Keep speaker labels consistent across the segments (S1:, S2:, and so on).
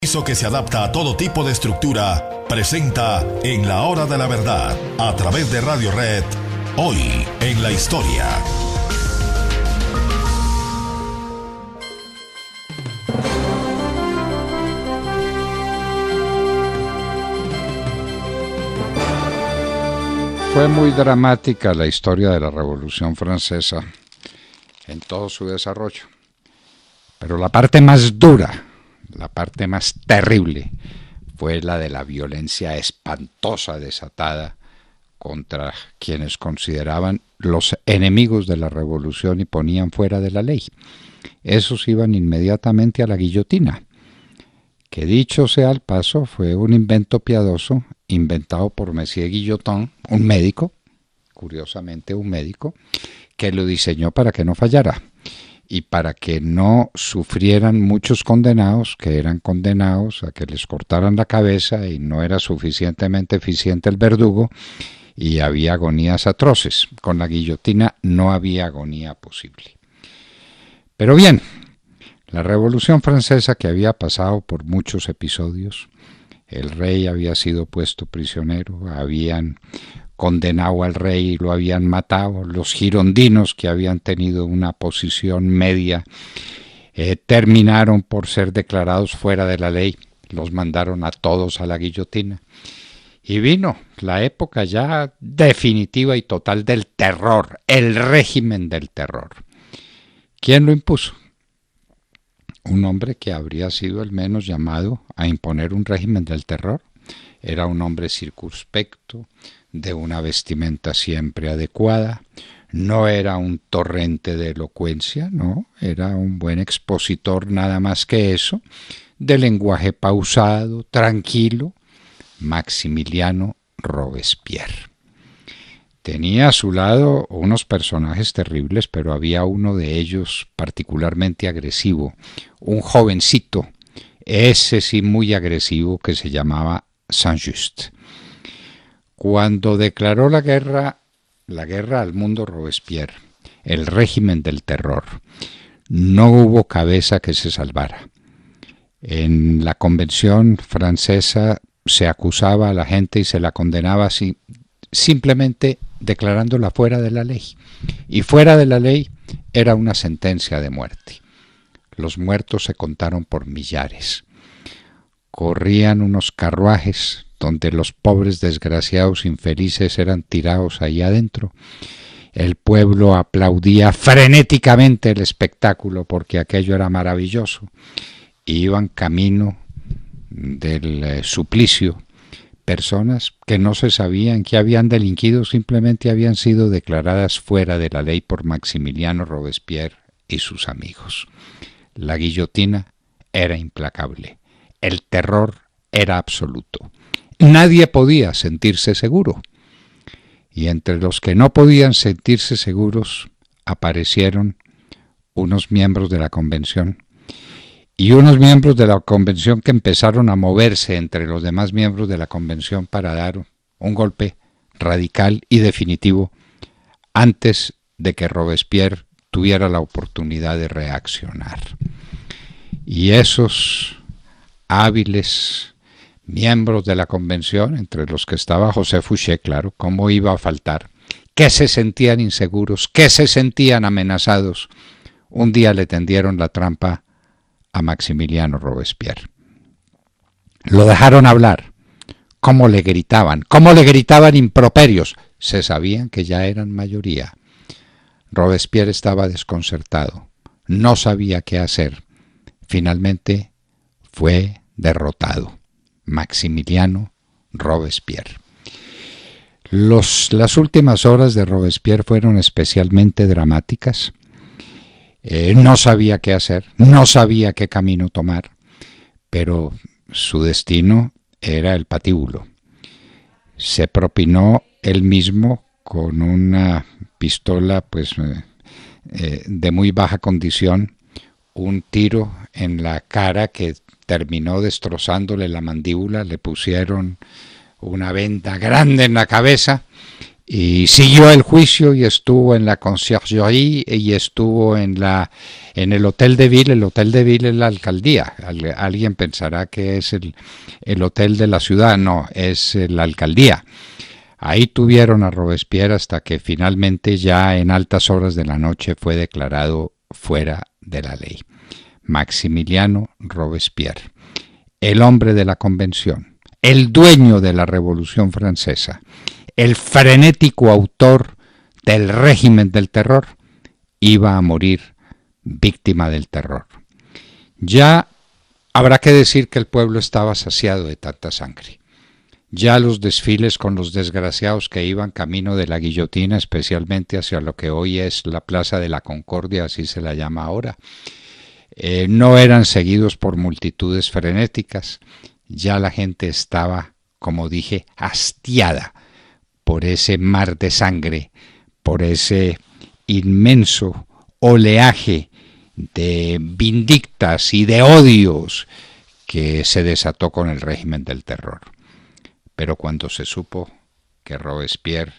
S1: Que se adapta a todo tipo de estructura, presenta En la Hora de la Verdad, a través de Radio Red, hoy en la historia.
S2: Fue muy dramática la historia de la Revolución Francesa en todo su desarrollo, pero la parte más dura, la parte más terrible, fue la de la violencia espantosa desatada contra quienes consideraban los enemigos de la revolución y ponían fuera de la ley. Esos iban inmediatamente a la guillotina, que dicho sea al paso fue un invento piadoso inventado por Monsieur Guillotin, un médico, curiosamente un médico, que lo diseñó para que no fallara y para que no sufrieran muchos condenados que eran condenados a que les cortaran la cabeza y no era suficientemente eficiente el verdugo y había agonías atroces. Con la guillotina no había agonía posible. Pero bien, la Revolución Francesa, que había pasado por muchos episodios, el rey había sido puesto prisionero, habían condenado al rey y lo habían matado, los girondinos, que habían tenido una posición media, terminaron por ser declarados fuera de la ley, los mandaron a todos a la guillotina. Y vino la época ya definitiva y total del terror, el régimen del terror. ¿Quién lo impuso? Un hombre que habría sido el menos llamado a imponer un régimen del terror. Era un hombre circunspecto, de una vestimenta siempre adecuada, no era un torrente de elocuencia, no, era un buen expositor, nada más que eso, de lenguaje pausado, tranquilo, Maximiliano Robespierre. Tenía a su lado unos personajes terribles, pero había uno de ellos particularmente agresivo, un jovencito, ese sí muy agresivo, que se llamaba Saint-Just. Cuando declaró la guerra al mundo Robespierre, el régimen del terror, no hubo cabeza que se salvara. En la Convención francesa se acusaba a la gente y se la condenaba así, simplemente declarándola fuera de la ley. Y fuera de la ley era una sentencia de muerte. Los muertos se contaron por millares. Corrían unos carruajes donde los pobres desgraciados infelices eran tirados ahí adentro. El pueblo aplaudía frenéticamente el espectáculo porque aquello era maravilloso. Y iban camino del suplicio personas que no se sabían que habían delinquido, simplemente habían sido declaradas fuera de la ley por Maximiliano Robespierre y sus amigos. La guillotina era implacable. El terror era absoluto. Nadie podía sentirse seguro. Y entre los que no podían sentirse seguros aparecieron unos miembros de la Convención. Y unos miembros de la Convención que empezaron a moverse entre los demás miembros de la Convención para dar un golpe radical y definitivo antes de que Robespierre tuviera la oportunidad de reaccionar. Y esos hábiles miembros de la Convención, entre los que estaba José Fouché, claro, ¿cómo iba a faltar?, que se sentían inseguros, que se sentían amenazados, un día le tendieron la trampa a Maximiliano Robespierre. Lo dejaron hablar. ¿Cómo le gritaban? ¿Cómo le gritaban improperios? Se sabían que ya eran mayoría. Robespierre estaba desconcertado. No sabía qué hacer. Finalmente fue derrotado. Maximiliano Robespierre. Las últimas horas de Robespierre fueron especialmente dramáticas. No sabía qué hacer, no sabía qué camino tomar, pero su destino era el patíbulo. Se propinó él mismo con una pistola de muy baja condición, un tiro en la cara que terminó destrozándole la mandíbula, le pusieron una venda grande en la cabeza y siguió el juicio y estuvo en la conciergerie y estuvo en el Hotel de Ville. El Hotel de Ville es la alcaldía. Alguien pensará que es el hotel de la ciudad. No, es la alcaldía. Ahí tuvieron a Robespierre hasta que finalmente ya en altas horas de la noche fue declarado fuera de la ley. Maximiliano Robespierre, el hombre de la Convención, el dueño de la Revolución Francesa, el frenético autor del régimen del terror, iba a morir víctima del terror. Ya habrá que decir que el pueblo estaba saciado de tanta sangre. Ya los desfiles con los desgraciados que iban camino de la guillotina, especialmente hacia lo que hoy es la Plaza de la Concordia, así se la llama ahora, no eran seguidos por multitudes frenéticas. Ya la gente estaba, como dije, hastiada por ese mar de sangre, por ese inmenso oleaje de vindictas y de odios que se desató con el régimen del terror. Pero cuando se supo que Robespierre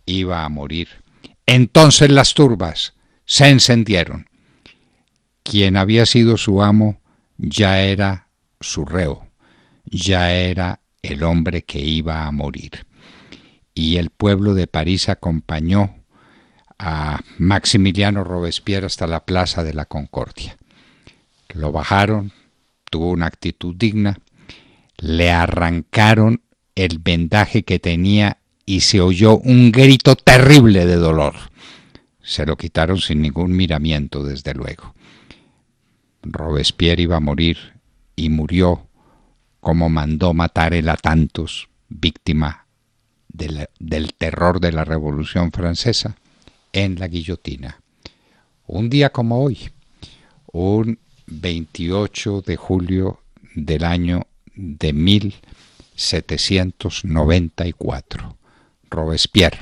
S2: iba a morir, entonces las turbas se encendieron. Quien había sido su amo ya era su reo, ya era el hombre que iba a morir. Y el pueblo de París acompañó a Maximiliano Robespierre hasta la Plaza de la Concordia. Lo bajaron, tuvo una actitud digna, le arrancaron el vendaje que tenía y se oyó un grito terrible de dolor. Se lo quitaron sin ningún miramiento, desde luego. Robespierre iba a morir y murió como mandó matar él a tantos, víctima del terror de la Revolución Francesa, en la guillotina. Un día como hoy, un 28 de julio del año de 1794, Robespierre,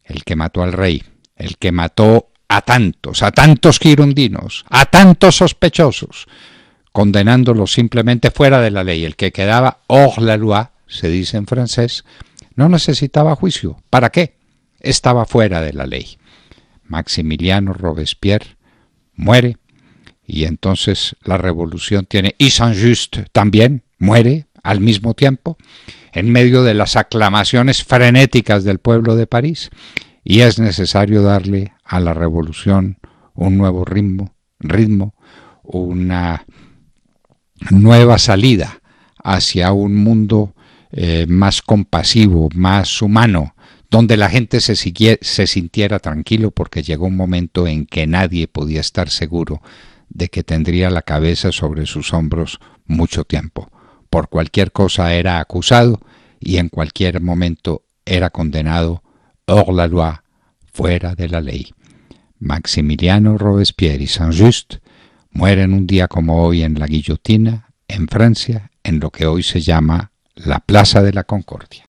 S2: el que mató al rey, el que mató a tantos girondinos, a tantos sospechosos, condenándolos simplemente fuera de la ley. El que quedaba hors la loi, se dice en francés, no necesitaba juicio. ¿Para qué? Estaba fuera de la ley. Maximiliano Robespierre muere y entonces la revolución tiene, y Saint-Just también muere al mismo tiempo, en medio de las aclamaciones frenéticas del pueblo de París, y es necesario darle a la revolución un nuevo ritmo, una nueva salida hacia un mundo más compasivo, más humano, donde la gente se sintiera tranquilo, porque llegó un momento en que nadie podía estar seguro de que tendría la cabeza sobre sus hombros mucho tiempo. Por cualquier cosa era acusado y en cualquier momento era condenado hors la loi, fuera de la ley. Maximiliano Robespierre y Saint-Just mueren un día como hoy en la guillotina, en Francia, en lo que hoy se llama la Plaza de la Concordia.